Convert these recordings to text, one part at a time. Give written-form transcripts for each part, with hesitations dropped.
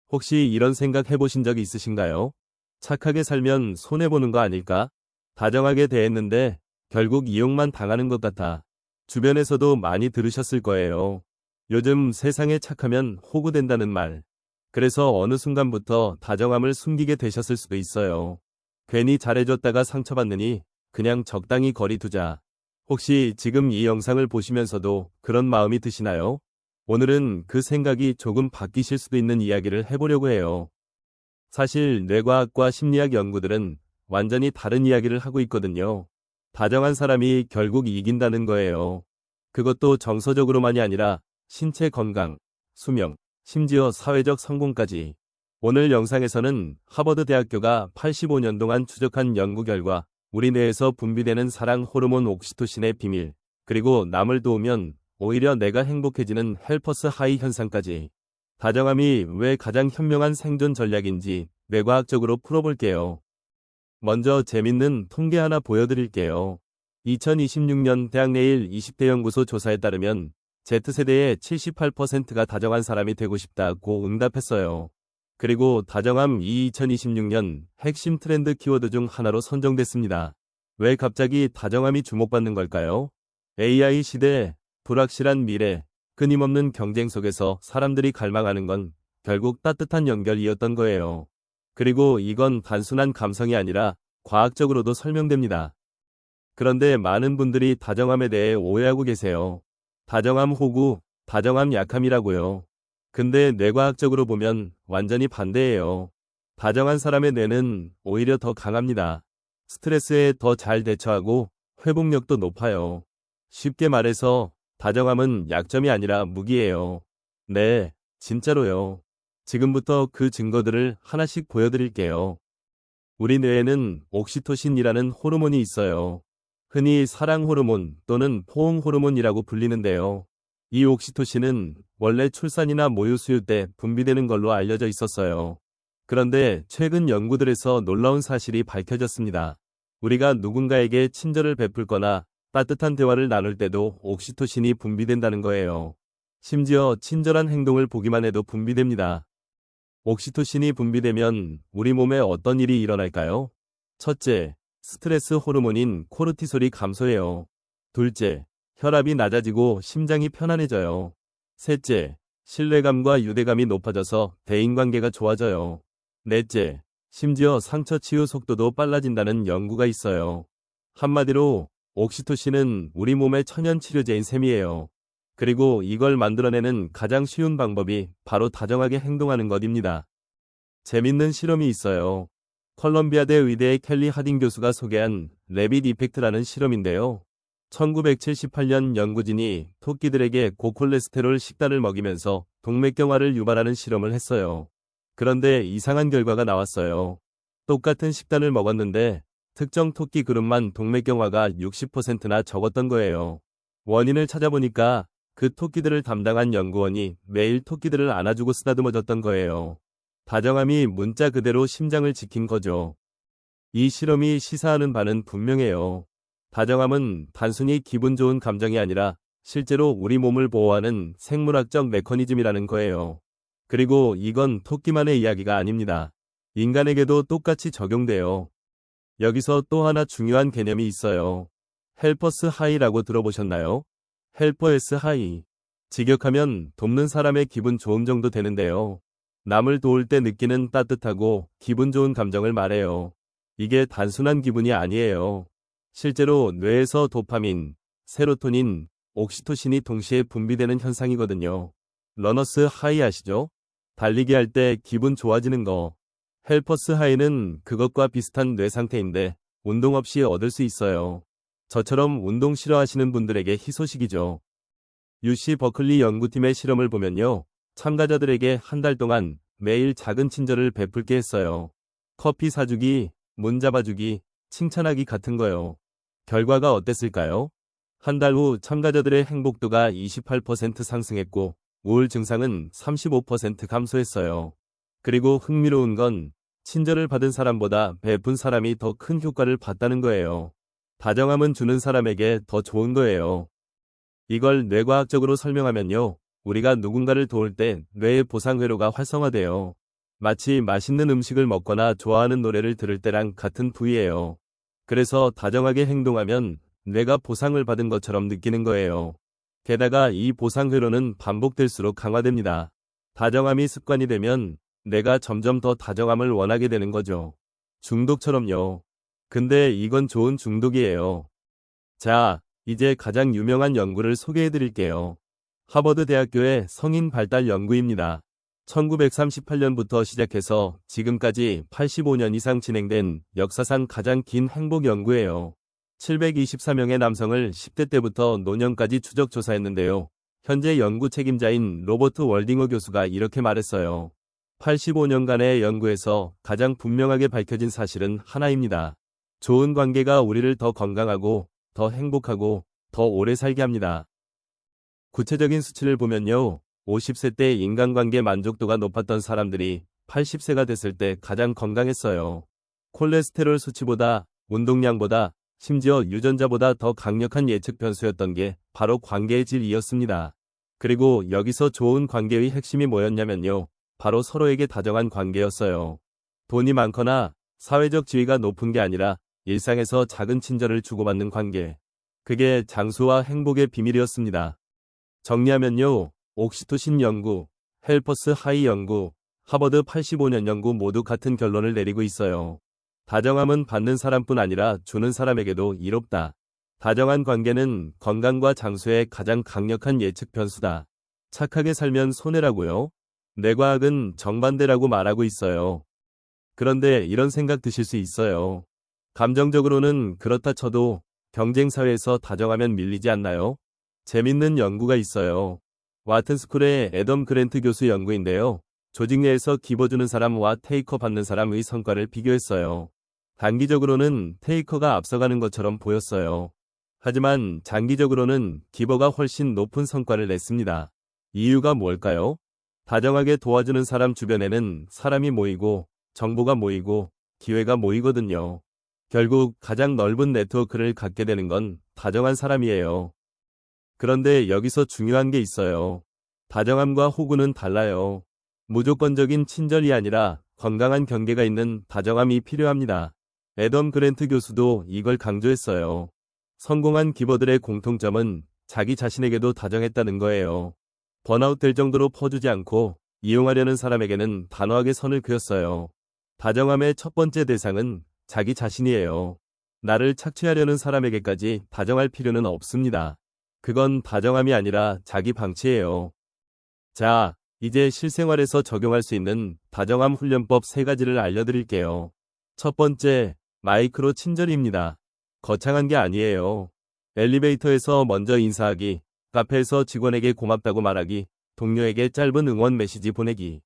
혹시 이런 생각 해보신 적 있으신가요? 착하게 살면 손해보는 거 아닐까? 다정하게 대했는데 결국 이용만 당하는 것 같아. 주변에서도 많이 들으셨을 거예요. 요즘 세상에 착하면 호구된다는 말. 그래서 어느 순간부터 다정함을 숨기게 되셨을 수도 있어요. 괜히 잘해줬다가 상처받느니 그냥 적당히 거리 두자. 혹시 지금 이 영상을 보시면서도 그런 마음이 드시나요? 오늘은 그 생각이 조금 바뀌실 수도 있는 이야기를 해보려고 해요. 사실 뇌과학과 심리학 연구들은 완전히 다른 이야기를 하고 있거든요. 다정한 사람이 결국 이긴다는 거예요. 그것도 정서적으로만이 아니라 신체 건강, 수명, 심지어 사회적 성공까지. 오늘 영상에서는 하버드 대학교가 85년 동안 추적한 연구 결과 우리 뇌에서 분비되는 사랑 호르몬 옥시토신의 비밀, 그리고 남을 도우면 오히려 내가 행복해지는 헬퍼스 하이 현상까지. 다정함이 왜 가장 현명한 생존 전략인지 뇌과학적으로 풀어볼게요. 먼저 재밌는 통계 하나 보여드릴게요. 2026년 대학내일 20대 연구소 조사에 따르면 Z세대의 78%가 다정한 사람이 되고 싶다고 응답했어요. 그리고 다정함 2026년 핵심 트렌드 키워드 중 하나로 선정됐습니다. 왜 갑자기 다정함이 주목받는 걸까요? AI 시대, 불확실한 미래, 끊임없는 경쟁 속에서 사람들이 갈망하는 건 결국 따뜻한 연결이었던 거예요. 그리고 이건 단순한 감성이 아니라 과학적으로도 설명됩니다. 그런데 많은 분들이 다정함에 대해 오해하고 계세요. 다정함 호구, 다정함 약함이라고요. 근데 뇌과학적으로 보면 완전히 반대예요. 다정한 사람의 뇌는 오히려 더 강합니다. 스트레스에 더 잘 대처하고 회복력도 높아요. 쉽게 말해서 다정함은 약점이 아니라 무기예요. 네, 진짜로요. 지금부터 그 증거들을 하나씩 보여드릴게요. 우리 뇌에는 옥시토신이라는 호르몬이 있어요. 흔히 사랑 호르몬 또는 포옹 호르몬이라고 불리는데요. 이 옥시토신은 원래 출산이나 모유 수유 때 분비되는 걸로 알려져 있었어요. 그런데 최근 연구들에서 놀라운 사실이 밝혀졌습니다. 우리가 누군가에게 친절을 베풀거나 따뜻한 대화를 나눌 때도 옥시토신이 분비된다는 거예요. 심지어 친절한 행동을 보기만 해도 분비됩니다. 옥시토신이 분비되면 우리 몸에 어떤 일이 일어날까요? 첫째, 스트레스 호르몬인 코르티솔이 감소해요. 둘째, 혈압이 낮아지고 심장이 편안해져요. 셋째, 신뢰감과 유대감이 높아져서 대인관계가 좋아져요. 넷째, 심지어 상처 치유 속도도 빨라진다는 연구가 있어요. 한마디로 옥시토신은 우리 몸의 천연 치료제인 셈이에요. 그리고 이걸 만들어내는 가장 쉬운 방법이 바로 다정하게 행동하는 것입니다. 재밌는 실험이 있어요. 컬럼비아대 의대의 켈리 하딩 교수가 소개한 래빗 이펙트라는 실험인데요. 1978년 연구진이 토끼들에게 고콜레스테롤 식단을 먹이면서 동맥경화를 유발하는 실험을 했어요. 그런데 이상한 결과가 나왔어요. 똑같은 식단을 먹었는데 특정 토끼 그룹만 동맥경화가 60%나 적었던 거예요. 원인을 찾아보니까 그 토끼들을 담당한 연구원이 매일 토끼들을 안아주고 쓰다듬어줬던 거예요. 다정함이 문자 그대로 심장을 지킨 거죠. 이 실험이 시사하는 바는 분명해요. 다정함은 단순히 기분 좋은 감정이 아니라 실제로 우리 몸을 보호하는 생물학적 메커니즘이라는 거예요. 그리고 이건 토끼만의 이야기가 아닙니다. 인간에게도 똑같이 적용돼요. 여기서 또 하나 중요한 개념이 있어요. 헬퍼스 하이라고 들어보셨나요? 헬퍼스 하이. 직역하면 돕는 사람의 기분 좋음 정도 되는데요. 남을 도울 때 느끼는 따뜻하고 기분 좋은 감정을 말해요. 이게 단순한 기분이 아니에요. 실제로 뇌에서 도파민, 세로토닌, 옥시토신이 동시에 분비되는 현상이거든요. 러너스 하이 아시죠? 달리기 할 때 기분 좋아지는 거. 헬퍼스 하이는 그것과 비슷한 뇌 상태인데 운동 없이 얻을 수 있어요. 저처럼 운동 싫어하시는 분들에게 희소식이죠. UC 버클리 연구팀의 실험을 보면요. 참가자들에게 한 달 동안 매일 작은 친절을 베풀게 했어요. 커피 사주기, 문 잡아주기, 칭찬하기 같은 거요. 결과가 어땠을까요? 한 달 후 참가자들의 행복도가 28% 상승했고 우울 증상은 35% 감소했어요. 그리고 흥미로운 건 친절을 받은 사람보다 베푼 사람이 더 큰 효과를 봤다는 거예요. 다정함은 주는 사람에게 더 좋은 거예요. 이걸 뇌과학적으로 설명하면요. 우리가 누군가를 도울 때 뇌의 보상회로가 활성화돼요. 마치 맛있는 음식을 먹거나 좋아하는 노래를 들을 때랑 같은 부위예요. 그래서 다정하게 행동하면 뇌가 보상을 받은 것처럼 느끼는 거예요. 게다가 이 보상 회로는 반복될수록 강화됩니다. 다정함이 습관이 되면 내가 점점 더 다정함을 원하게 되는 거죠. 중독처럼요. 근데 이건 좋은 중독이에요. 자, 이제 가장 유명한 연구를 소개해 드릴게요. 하버드 대학교의 성인 발달 연구입니다. 1938년부터 시작해서 지금까지 85년 이상 진행된 역사상 가장 긴 행복 연구예요. 724명의 남성을 10대 때부터 노년까지 추적 조사했는데요. 현재 연구 책임자인 로버트 월딩어 교수가 이렇게 말했어요. 85년간의 연구에서 가장 분명하게 밝혀진 사실은 하나입니다. 좋은 관계가 우리를 더 건강하고, 더 행복하고, 더 오래 살게 합니다. 구체적인 수치를 보면요. 50세 때 인간관계 만족도가 높았던 사람들이 80세가 됐을 때 가장 건강했어요. 콜레스테롤 수치보다, 운동량보다, 심지어 유전자보다 더 강력한 예측 변수였던 게 바로 관계의 질이었습니다. 그리고 여기서 좋은 관계의 핵심이 뭐였냐면요. 바로 서로에게 다정한 관계였어요. 돈이 많거나 사회적 지위가 높은 게 아니라 일상에서 작은 친절을 주고받는 관계. 그게 장수와 행복의 비밀이었습니다. 정리하면요. 옥시토신 연구, 헬퍼스 하이 연구, 하버드 85년 연구 모두 같은 결론을 내리고 있어요. 다정함은 받는 사람뿐 아니라 주는 사람에게도 이롭다. 다정한 관계는 건강과 장수의 가장 강력한 예측 변수다. 착하게 살면 손해라고요? 내 과학은 정반대라고 말하고 있어요. 그런데 이런 생각 드실 수 있어요. 감정적으로는 그렇다 쳐도 경쟁사회에서 다정하면 밀리지 않나요? 재밌는 연구가 있어요. 와튼스쿨의 애덤 그랜트 교수 연구인데요. 조직 내에서 기버주는 사람과 테이커 받는 사람의 성과를 비교했어요. 단기적으로는 테이커가 앞서가는 것처럼 보였어요. 하지만 장기적으로는 기버가 훨씬 높은 성과를 냈습니다. 이유가 뭘까요? 다정하게 도와주는 사람 주변에는 사람이 모이고 정보가 모이고 기회가 모이거든요. 결국 가장 넓은 네트워크를 갖게 되는 건 다정한 사람이에요. 그런데 여기서 중요한 게 있어요. 다정함과 호구는 달라요. 무조건적인 친절이 아니라 건강한 경계가 있는 다정함이 필요합니다. 애덤 그랜트 교수도 이걸 강조했어요. 성공한 기버들의 공통점은 자기 자신에게도 다정했다는 거예요. 번아웃 될 정도로 퍼주지 않고 이용하려는 사람에게는 단호하게 선을 그었어요. 다정함의 첫 번째 대상은 자기 자신이에요. 나를 착취하려는 사람에게까지 다정할 필요는 없습니다. 그건 다정함이 아니라 자기 방치예요. 자, 이제 실생활에서 적용할 수 있는 다정함 훈련법 3가지를 알려드릴게요. 첫 번째, 마이크로 친절입니다. 거창한 게 아니에요. 엘리베이터에서 먼저 인사하기, 카페에서 직원에게 고맙다고 말하기, 동료에게 짧은 응원 메시지 보내기.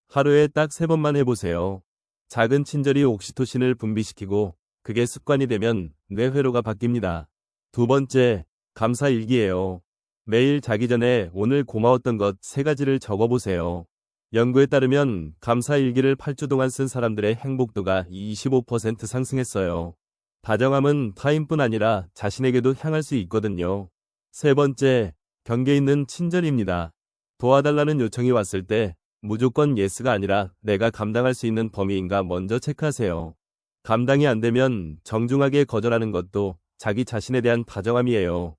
하루에 딱 3번만 해보세요. 작은 친절이 옥시토신을 분비시키고 그게 습관이 되면 뇌 회로가 바뀝니다. 두 번째, 감사 일기예요. 매일 자기 전에 오늘 고마웠던 것 3가지를 적어보세요. 연구에 따르면 감사 일기를 8주 동안 쓴 사람들의 행복도가 25% 상승했어요. 다정함은 타인뿐 아니라 자신에게도 향할 수 있거든요. 세 번째, 경계 있는 친절입니다. 도와달라는 요청이 왔을 때 무조건 예스가 아니라 내가 감당할 수 있는 범위인가 먼저 체크하세요. 감당이 안 되면 정중하게 거절하는 것도 자기 자신에 대한 다정함이에요.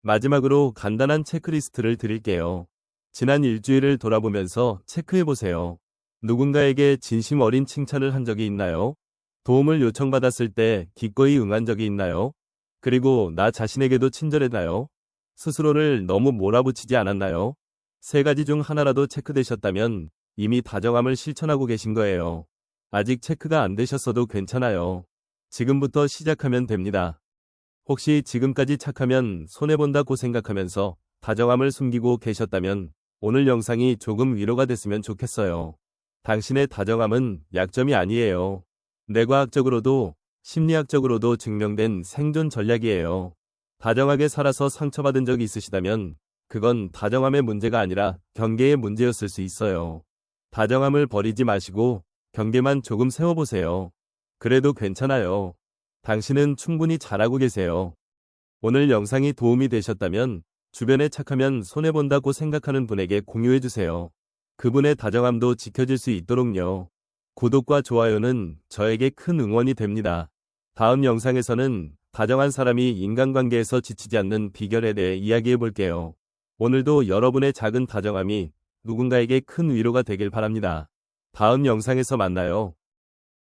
마지막으로 간단한 체크리스트를 드릴게요. 지난 일주일을 돌아보면서 체크해보세요. 누군가에게 진심 어린 칭찬을 한 적이 있나요? 도움을 요청받았을 때 기꺼이 응한 적이 있나요? 그리고 나 자신에게도 친절했나요? 스스로를 너무 몰아붙이지 않았나요? 3가지 중 하나라도 체크되셨다면 이미 다정함을 실천하고 계신 거예요. 아직 체크가 안 되셨어도 괜찮아요. 지금부터 시작하면 됩니다. 혹시 지금까지 착하면 손해본다고 생각하면서 다정함을 숨기고 계셨다면 오늘 영상이 조금 위로가 됐으면 좋겠어요. 당신의 다정함은 약점이 아니에요. 뇌과학적으로도 심리학적으로도 증명된 생존 전략이에요. 다정하게 살아서 상처받은 적이 있으시다면 그건 다정함의 문제가 아니라 경계의 문제였을 수 있어요. 다정함을 버리지 마시고 경계만 조금 세워보세요. 그래도 괜찮아요. 당신은 충분히 잘하고 계세요. 오늘 영상이 도움이 되셨다면 주변에 착하면 손해본다고 생각하는 분에게 공유해주세요. 그분의 다정함도 지켜질 수 있도록요. 구독과 좋아요는 저에게 큰 응원이 됩니다. 다음 영상에서는 다정한 사람이 인간관계에서 지치지 않는 비결에 대해 이야기해 볼게요. 오늘도 여러분의 작은 다정함이 누군가에게 큰 위로가 되길 바랍니다. 다음 영상에서 만나요.